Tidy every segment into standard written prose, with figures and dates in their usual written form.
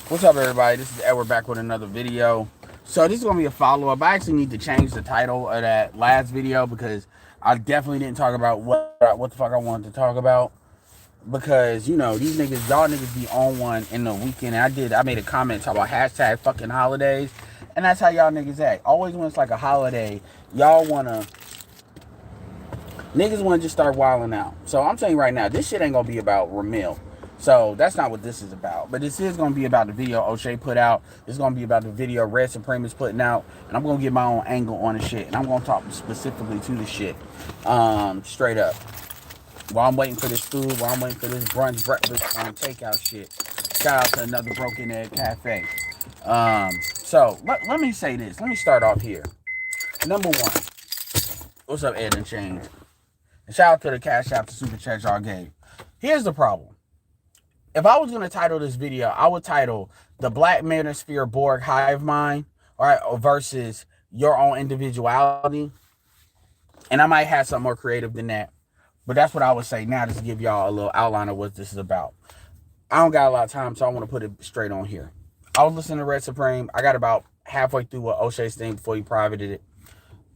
What's up, everybody? This is Edward back with another video. So this is gonna be a follow-up. I actually need to change the title of that last video because I definitely didn't talk about what the fuck I wanted to talk about. Because these niggas, y'all niggas be on one in the weekend. And I made a comment talking about hashtag fucking holidays, and that's how y'all niggas act. Always when it's like a holiday, niggas wanna just start wilding out. So I'm telling you right now, this shit ain't gonna be about Ramil. So that's not what this is about. But this is going to be about the video O'Shea put out. It's going to be about the video Red Supreme is putting out. And I'm going to get my own angle on the shit. And I'm going to talk specifically to the shit. Straight up. While I'm waiting for this food, while I'm waiting for this brunch, breakfast, takeout shit. Shout out to another Broken Egg Cafe. So let me say this. Let me start off here. Number one. What's up, Ed and Change? And shout out to the Cash App, the Super Chat y'all gave. Here's the problem. If I was going to title this video, I would title the Black Manosphere Borg Hive Mind, all right, versus your own individuality. And I might have something more creative than that. But that's what I would say now, just to give y'all a little outline of what this is about. I don't got a lot of time, so I want to put it straight on here. I was listening to Red Supreme. I got about halfway through what O'Shea's thing before he privated it.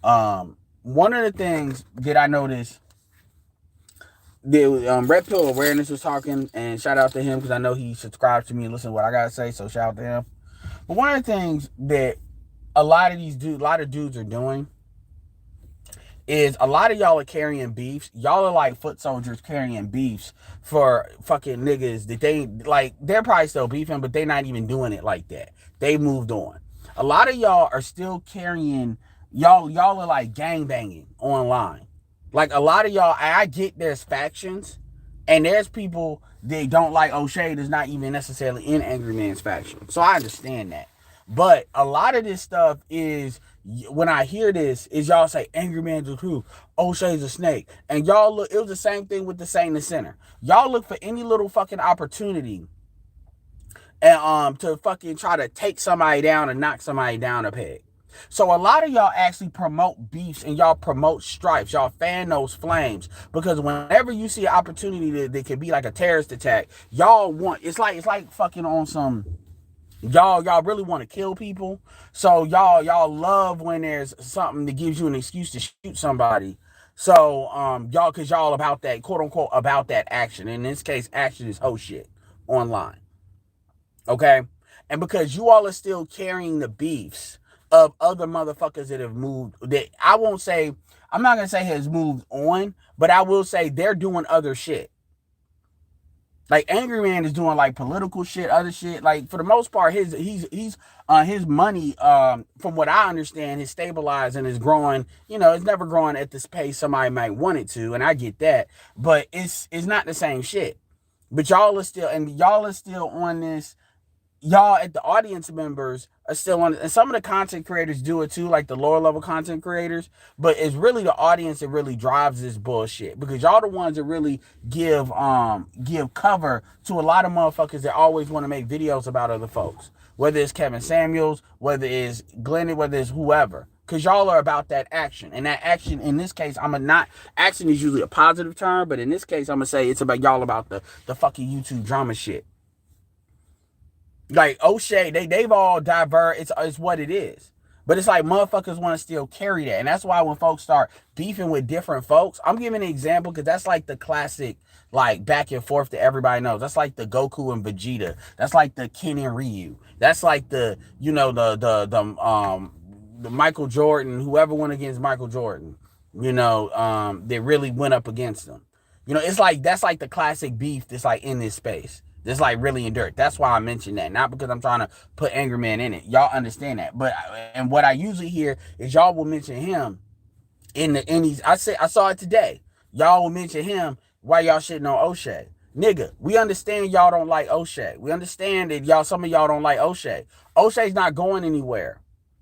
One of the things that I noticed, Red Pill Awareness was talking, and shout out to him because I know he subscribes to me and listens to what I gotta say, so shout out to him. But one of the things that a lot of dudes are doing is a lot of y'all are carrying beefs. Y'all are like foot soldiers carrying beefs for fucking niggas that they like. They're probably still beefing, but they're not even doing it like that. They moved on. A lot of y'all are still carrying. Y'all are like gang banging online. Like a lot of y'all, I get there's factions, and there's people that don't like O'Shea that's not even necessarily in Angry Man's faction. So I understand that. But a lot of this stuff is, when I hear this, is y'all say Angry Man's a crew, O'Shea's a snake. And y'all look, it was the same thing with the Saint and Sinner. Y'all look for any little fucking opportunity and to fucking try to take somebody down and knock somebody down a peg. So a lot of y'all actually promote beefs and y'all promote stripes. Y'all fan those flames because whenever you see an opportunity that could be like a terrorist attack, y'all want, it's like fucking on some, y'all really want to kill people. So y'all love when there's something that gives you an excuse to shoot somebody. So y'all, cause y'all about that, quote unquote, about that action. In this case, action is hoe shit online. Okay? And because you all are still carrying the beefs of other motherfuckers that have moved, that I'm not gonna say has moved on, but I will say they're doing other shit. Like Angry Man is doing like political shit, other shit. Like for the most part, his money, from what I understand, is stabilized and is growing. It's never growing at this pace somebody might want it to, and I get that, but it's not the same shit. But y'all are still on this. Y'all at the audience members are still on it. And some of the content creators do it too, like the lower level content creators. But it's really the audience that really drives this bullshit. Because y'all the ones that really give cover to a lot of motherfuckers that always want to make videos about other folks. Whether it's Kevin Samuels, whether it's Glenn, whether it's whoever. Because y'all are about that action. And that action, in this case, action is usually a positive term, but in this case, I'm going to say it's about y'all about the fucking YouTube drama shit. Like O'Shea, they've all diverged. It's what it is. But it's like motherfuckers want to still carry that. And that's why when folks start beefing with different folks, I'm giving an example because that's like the classic, like back and forth that everybody knows. That's like the Goku and Vegeta. That's like the Ken and Ryu. That's like the Michael Jordan, whoever went against Michael Jordan, they really went up against them. It's like, that's like the classic beef that's like in this space. That's like really in dirt. That's why I mentioned that. Not because I'm trying to put Angry Man in it. Y'all understand that. And what I usually hear is y'all will mention him in these. I saw it today. Y'all will mention him while y'all shitting on O'Shea. Nigga, we understand y'all don't like O'Shea. We understand that some of y'all don't like O'Shea. O'Shea's not going anywhere.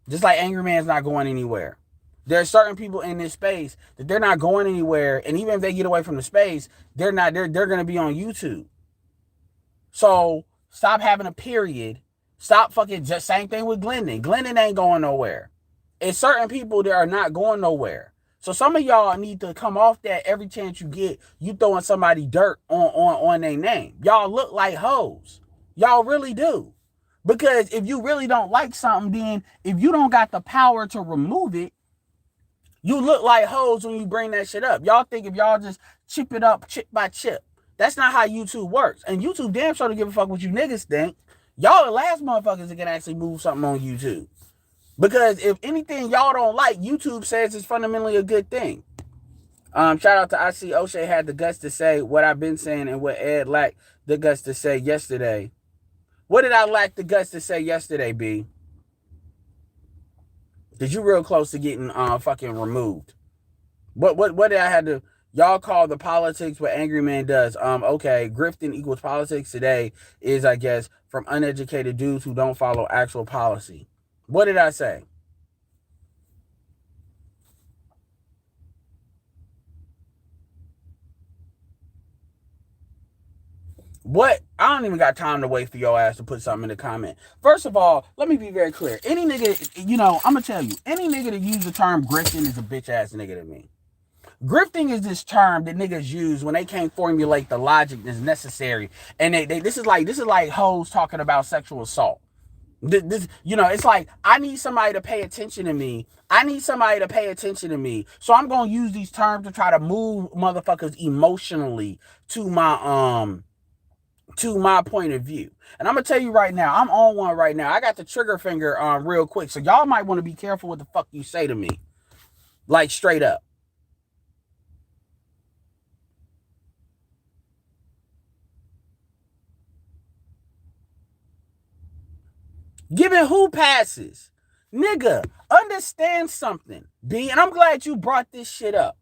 Just like Angry Man's not going anywhere. There are certain people in this space that they're not going anywhere. And even if they get away from the space, they're gonna be on YouTube. So stop having a period. Stop fucking, just same thing with Glendon. Glendon ain't going nowhere. It's certain people that are not going nowhere. So some of y'all need to come off that every chance you get, you throwing somebody dirt on their name. Y'all look like hoes. Y'all really do. Because if you really don't like something, then if you don't got the power to remove it, you look like hoes when you bring that shit up. Y'all think if y'all just chip it up chip by chip. That's not how YouTube works. And YouTube damn sure to give a fuck what you niggas think. Y'all the last motherfuckers that can actually move something on YouTube. Because if anything y'all don't like, YouTube says it's fundamentally a good thing. Shout out to I see O'Shea had the guts to say what I've been saying and what Ed lacked the guts to say yesterday. What did I lack the guts to say yesterday, B? Because you real close to getting fucking removed. What did I have to... Y'all call the politics what Angry Man does. Okay, grifting equals politics today is, I guess, from uneducated dudes who don't follow actual policy. What did I say? What? I don't even got time to wait for your ass to put something in the comment. First of all, let me be very clear. Any nigga, I'm going to tell you, any nigga that use the term grifting is a bitch ass nigga to me. Grifting is this term that niggas use when they can't formulate the logic that's necessary. And this is like hoes talking about sexual assault. This, it's like, I need somebody to pay attention to me. So I'm going to use these terms to try to move motherfuckers emotionally to my point of view. And I'm going to tell you right now, I'm on one right now. I got the trigger finger real quick. So y'all might want to be careful what the fuck you say to me. Like, straight up. Giving who passes? Nigga, understand something, B. And I'm glad you brought this shit up.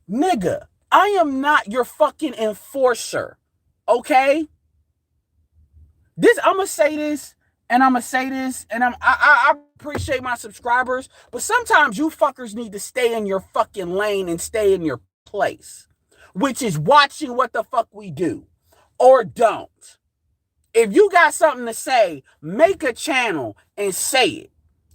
Nigga, I am not your fucking enforcer. Okay? I'm going to say this, and I appreciate my subscribers, but sometimes you fuckers need to stay in your fucking lane and stay in your place, which is watching what the fuck we do or don't. If you got something to say, make a channel and say it.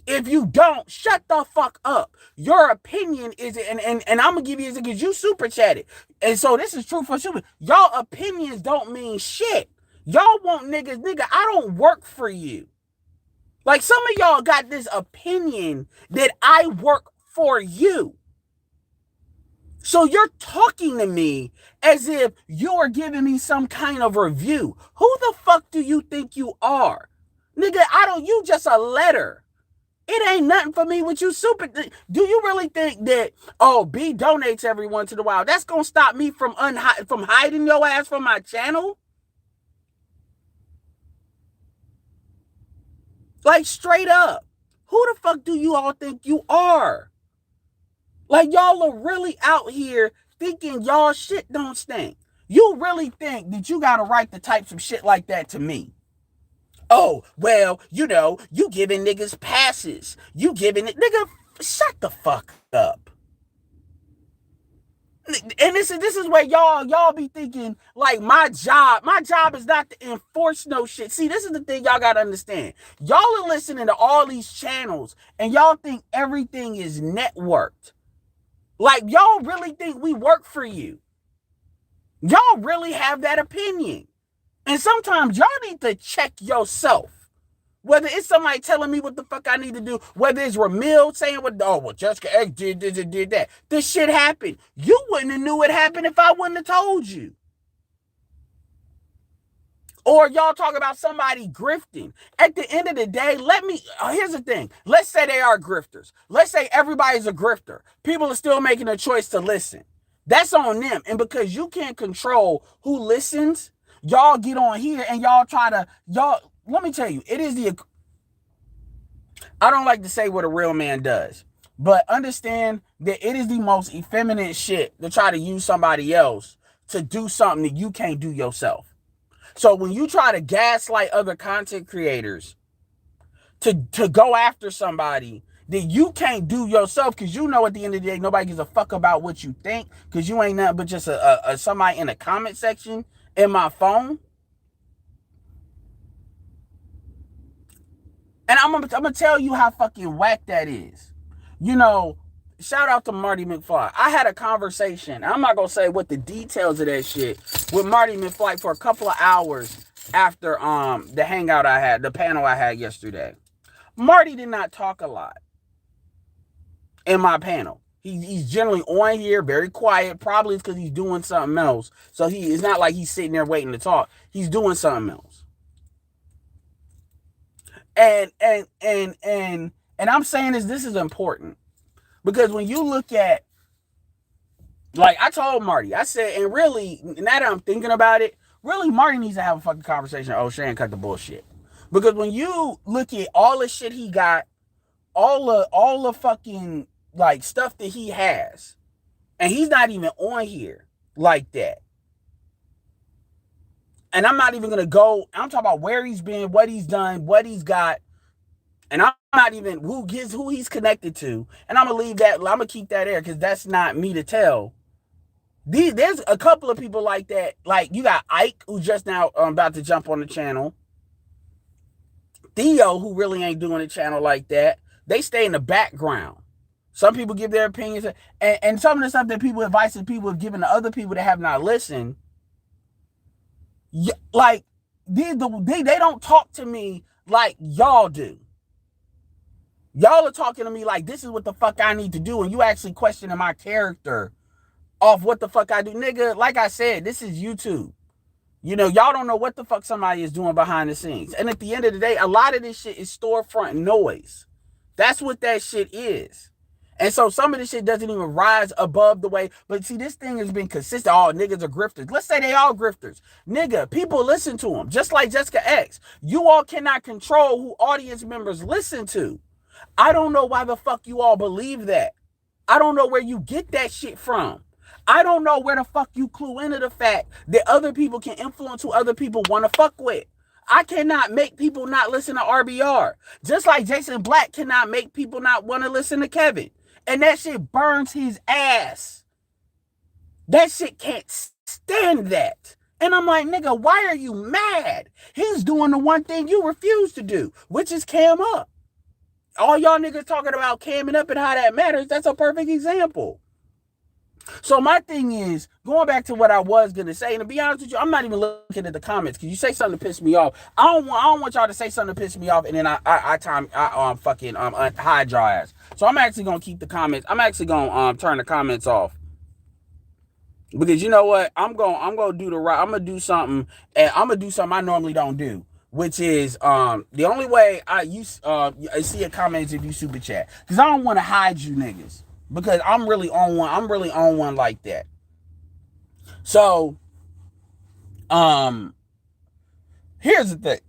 If you don't, shut the fuck up. Your opinion is, and I'm going to give you this because you super chatted. And so this is true for super. Y'all opinions don't mean shit. Y'all want niggas, I don't work for you. Like some of y'all got this opinion that I work for you. So you're talking to me as if you're giving me some kind of review. Who the fuck do you think you are? Nigga, you just a letter. It ain't nothing for me with you super. Do you really think that, B donates every once in a while? That's going to stop me from hiding your ass from my channel? Like straight up. Who the fuck do you all think you are? Like, y'all are really out here thinking y'all shit don't stink. You really think that you got to right to type some shit like that to me? Oh, well, you giving niggas passes. You giving it. Nigga, shut the fuck up. And this is where y'all be thinking, like, my job is not to enforce no shit. See, this is the thing y'all got to understand. Y'all are listening to all these channels, and y'all think everything is networked. Like, y'all really think we work for you. Y'all really have that opinion. And sometimes y'all need to check yourself. Whether it's somebody telling me what the fuck I need to do, whether it's Ramil saying, Jessica X did this and did that. This shit happened. You wouldn't have knew it happened if I wouldn't have told you. Or y'all talk about somebody grifting. At the end of the day, here's the thing. Let's say they are grifters. Let's say everybody's a grifter. People are still making a choice to listen. That's on them. And because you can't control who listens, y'all get on here and y'all let me tell you, I don't like to say what a real man does, but understand that it is the most effeminate shit to try to use somebody else to do something that you can't do yourself. So when you try to gaslight other content creators to go after somebody that you can't do yourself, because at the end of the day, nobody gives a fuck about what you think, because you ain't nothing but just somebody in the comment section in my phone. And I'm gonna tell you how fucking whack that is. Shout out to Marty McFly. I had a conversation. I'm not gonna say what the details of that shit with Marty McFly for a couple of hours after the hangout I had, the panel I had yesterday. Marty did not talk a lot in my panel. He's generally on here, very quiet. Probably it's because he's doing something else. So it's not like he's sitting there waiting to talk. He's doing something else. And I'm saying this is important because when you look at, like I told Marty, I said, and really now that I'm thinking about it, really Marty needs to have a fucking conversation. O'Shea and cut the bullshit. Because when you look at all the shit he got, all the fucking like stuff that he has, and he's not even on here like that. And I'm not even gonna go. I'm talking about where he's been, what he's done, what he's got, and I'm not even who he's connected to. And I'm gonna leave that. I'm gonna keep that there because that's not me to tell. There's a couple of people like that. Like you got Ike, who just now about to jump on the channel. Theo, who really ain't doing a channel like that. They stay in the background. Some people give their opinions, and some of the stuff that advice that people have given to other people that have not listened, like they don't talk to me like y'all do. Y'all are talking to me like this is what the fuck I need to do, and you actually questioning my character off what the fuck I do. Nigga, like I said, this is YouTube. You know, y'all don't know what the fuck somebody is doing behind the scenes. And at the end of the day, a lot of this shit is storefront noise. That's what that shit is. And so some of this shit doesn't even rise above the way. But see, this thing has been consistent. All niggas are grifters. Let's say they all grifters. Nigga, people listen to them. Just like Jessica X. You all cannot control who audience members listen to. I don't know why the fuck you all believe that. I don't know where you get that shit from. I don't know where the fuck you clue into the fact that other people can influence who other people want to fuck with. I cannot make people not listen to RBR. Just like Jason Black cannot make people not want to listen to Kevin. And that shit burns his ass. That shit can't stand that. And I'm like, nigga, why are you mad? He's doing the one thing you refuse to do, which is cam up. All y'all niggas talking about camming up and how that matters, that's a perfect example. So my thing is, going back to what I was going to say, and to be honest with you, I'm not even looking at the comments because you say something to piss me off. I don't want y'all to say something to piss me off and then I fucking hide your ass. So I'm actually going to keep the comments. I'm actually going to turn the comments off. Because you know what? I'm going to do I'm going to do something, and I'm going to do something I normally don't do, which is the only way I see a comment is if you super chat. Because I don't want to hide you niggas. Because I'm really on one. I'm really on one like that. So, here's the thing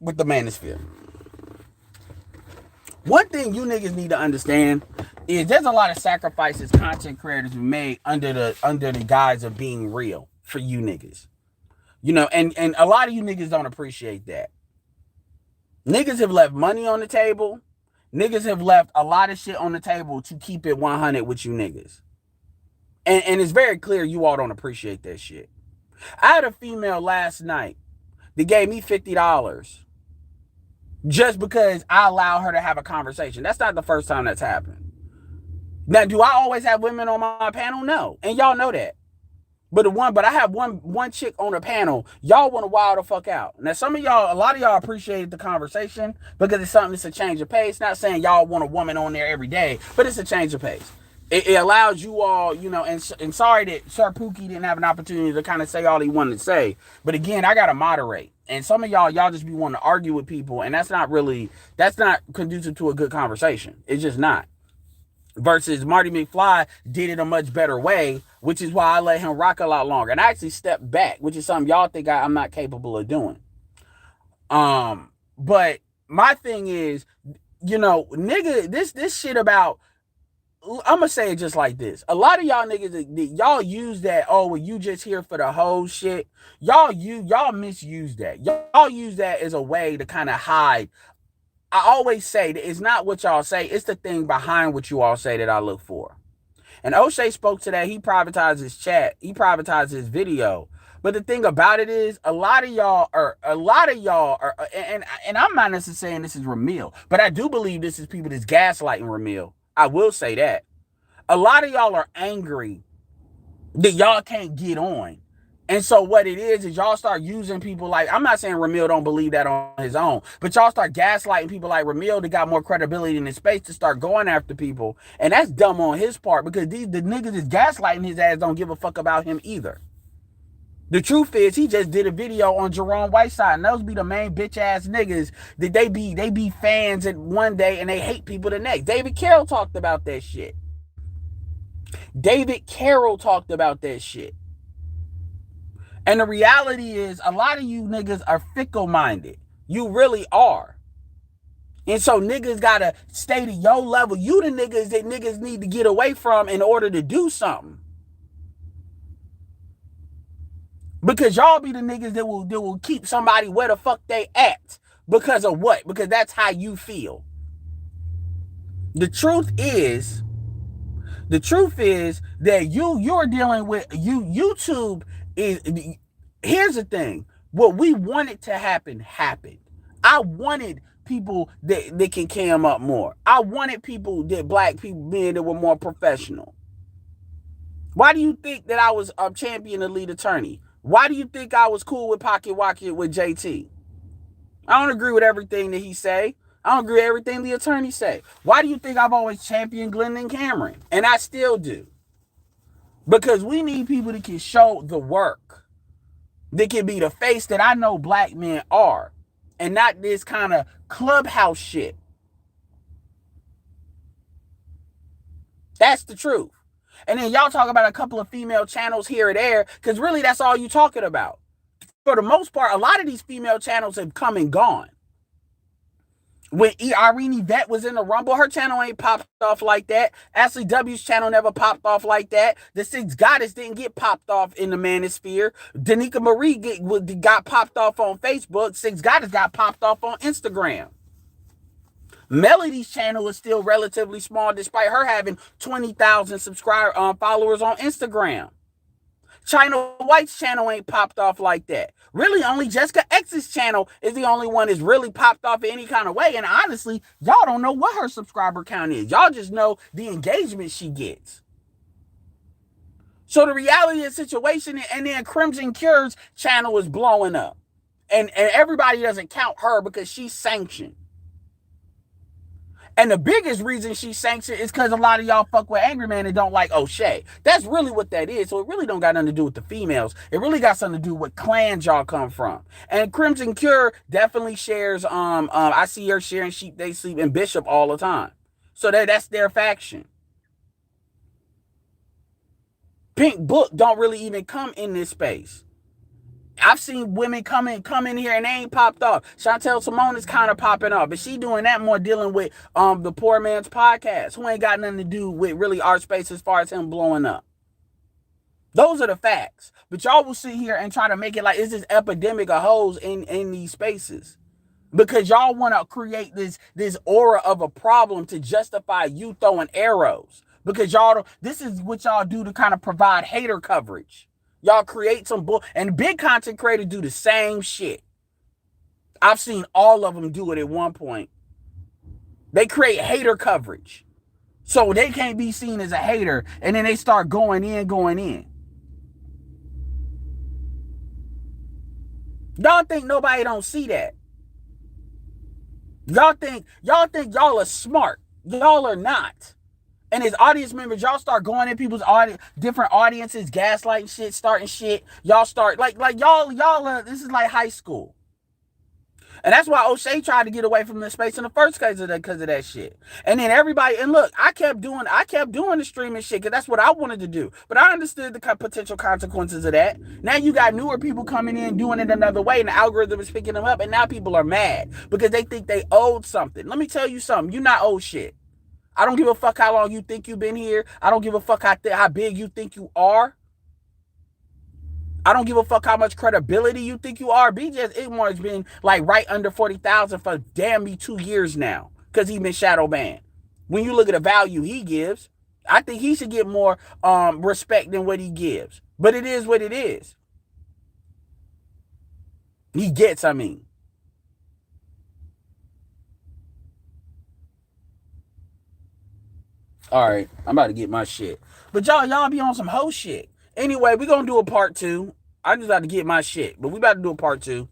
with the manosphere. One thing you niggas need to understand is there's a lot of sacrifices content creators have made under the guise of being real for you niggas. You know, and a lot of you niggas don't appreciate that. Niggas have left money on the table. Niggas have left a lot of shit on the table to keep it 100 with you niggas. And it's very clear you all don't appreciate that shit. I had a female last night that gave me $50 just because I allowed her to have a conversation. That's not the first time that's happened. Now, do I always have women on my panel? No. And y'all know that. But I have one chick on the panel. Y'all want to wild the fuck out. Now, a lot of y'all appreciated the conversation because it's something that's a change of pace. Not saying y'all want a woman on there every day, but it's a change of pace. It allows you all, you know, and sorry that Sir Pookie didn't have an opportunity to kind of say all he wanted to say. But again, I got to moderate. And some of y'all just be wanting to argue with people. And that's not conducive to a good conversation. It's just not. Versus Marty McFly did it a much better way, which is why I let him rock a lot longer. And I actually stepped back, which is something y'all think I'm not capable of doing. But my thing is, you know, nigga, this shit about, I'm gonna say it just like this. A lot of y'all niggas, y'all use that, oh, well, you just here for the whole shit. Y'all misuse that. Y'all use that as a way to kind of hide. I always say that it's not what y'all say, it's the thing behind what you all say that I look for. And O'Shea spoke to that. He privatized his chat. He privatized his video. But the thing about it is, a lot of y'all are, and I'm not necessarily saying this is Ramil, but I do believe this is people that's gaslighting Ramil. I will say that. A lot of y'all are angry that y'all can't get on And so what it is y'all start using people like, I'm not saying Ramil don't believe that on his own, but y'all start gaslighting people like Ramil that got more credibility in the space to start going after people. And that's dumb on his part, because the niggas that's gaslighting his ass don't give a fuck about him either. The truth is, he just did a video on Jerome Whiteside, and those be the main bitch ass niggas that they be fans at one day and they hate people the next. David Carroll talked about that shit. David Carroll talked about that shit. And the reality is, a lot of you niggas are fickle minded. You really are. And so niggas gotta stay to your level. You the niggas that niggas need to get away from in order to do something. Because y'all be the niggas that will keep somebody where the fuck they at. Because of what? Because that's how you feel. The truth is that you're dealing with YouTube is, here's the thing. What we wanted to happen happened. I wanted people that can cam up more. I wanted people that black people being that were more professional. Why do you think that I was a champion elite attorney? Why do you think I was cool with Pocket Rocket with JT? I don't agree with everything that he say. I don't agree with everything the attorney say. Why do you think I've always championed Glendon Cameron? And I still do. Because we need people that can show the work. That can be the face that I know black men are. And not this kind of clubhouse shit. That's the truth. And then y'all talk about a couple of female channels here or there, because really that's all you talking about. For the most part, a lot of these female channels have come and gone. When Irene Yvette was in the Rumble, her channel ain't popped off like that. Ashley W's channel never popped off like that. The Six Goddess didn't get popped off in the manosphere. Danica Marie got popped off on Facebook. Six Goddess got popped off on Instagram. Melody's channel is still relatively small, despite her having 20,000 followers on Instagram. China White's channel ain't popped off like that. Really, only Jessica X's channel is the only one that's really popped off in any kind of way. And honestly, y'all don't know what her subscriber count is. Y'all just know the engagement she gets. So the reality of the situation, and then Crimson Cure's channel is blowing up. And everybody doesn't count her because she's sanctioned. And the biggest reason she's sanctioned is because a lot of y'all fuck with Angry Man and don't like O'Shea. That's really what that is. So it really don't got nothing to do with the females. It really got something to do with what clans y'all come from. And Crimson Cure definitely shares, I see her sharing Sheep They Sleep and Bishop all the time. So that's their faction. Pink Book don't really even come in this space. I've seen women come in here and they ain't popped off. Chantel Simone is kind of popping off, but she doing that more dealing with the Poor Man's Podcast, who ain't got nothing to do with really our space as far as him blowing up. Those are the facts. But y'all will sit here and try to make it like it's this epidemic of hoes in these spaces. Because y'all want to create this aura of a problem to justify you throwing arrows. Because this is what y'all do to kind of provide hater coverage. Y'all create some bull, and big content creators do the same shit. I've seen all of them do it at one point. They create hater coverage. So they can't be seen as a hater, and then they start going in. Y'all think nobody don't see that. Y'all think y'all are smart. Y'all are not. And as audience members, y'all start going in people's different audiences, gaslighting shit, starting shit. Y'all start like y'all this is like high school. And that's why O'Shea tried to get away from the space in the first case because of that shit. And then everybody, and look, I kept doing the streaming shit because that's what I wanted to do. But I understood the potential consequences of that. Now you got newer people coming in doing it another way, and the algorithm is picking them up, and now people are mad because they think they owed something. Let me tell you something. You're not owed shit. I don't give a fuck how long you think you've been here. I don't give a fuck how big you think you are. I don't give a fuck how much credibility you think you are. BJ Igmore's been like right under 40,000 for damn me 2 years now because he's been shadow banned. When you look at the value he gives, I think he should get more respect than what he gives. But it is what it is. He gets, I mean. All right, I'm about to get my shit. But y'all be on some hoe shit. Anyway, we're going to do a part 2. I just got to get my shit. But we about to do a part 2.